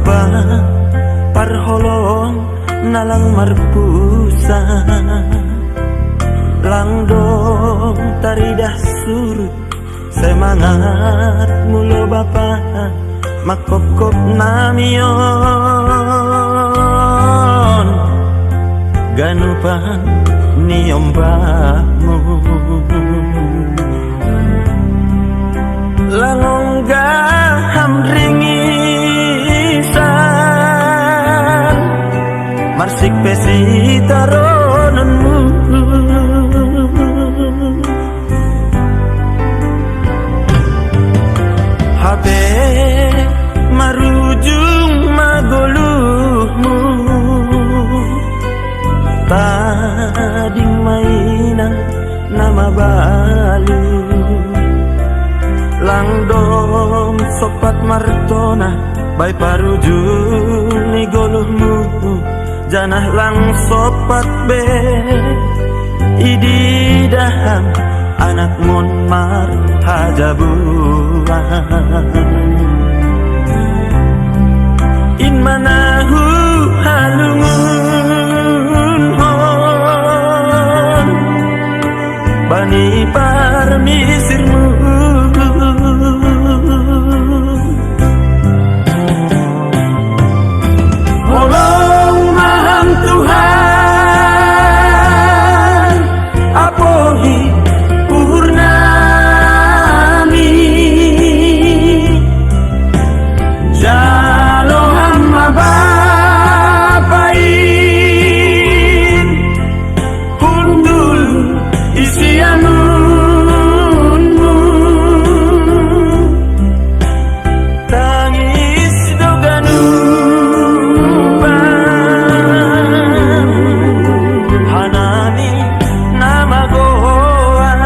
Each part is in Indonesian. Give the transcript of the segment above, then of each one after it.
bapa parholong nalang marpusa langdong taridah surut semangat mulo bapa makop-kop namion ganupan niombahmu langong ringisan marsik pesi taronanmu HP marujung magoluhmu tading mainan nama balu langdom sopat martona bay parujung ni goluhmu janah lang sopat be ididaham anak mon mar hajabuan in manahu halungun hon bani parmisirmu tolong maham Tuhan apohi purnami jalo hamba bapain hundul isianunmu tangis doganu hanani nama goan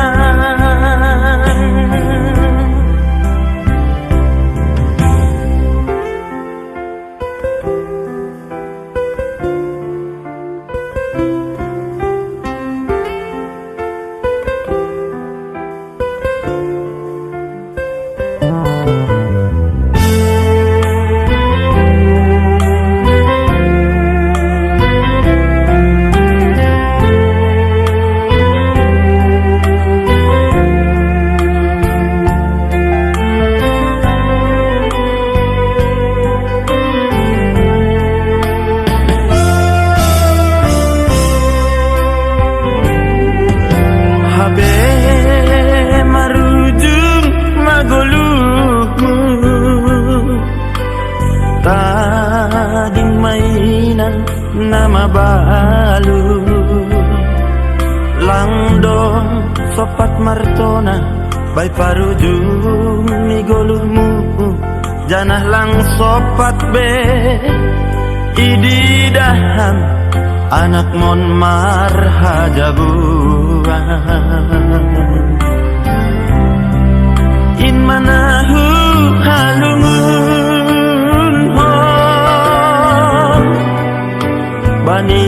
marujung magoluhmu tading mainan nama balu langdong sopat martona bay parujung mi goluhmu janah lang sopat be ididaham anak mon mar hajabuan in manahu halungun hon bani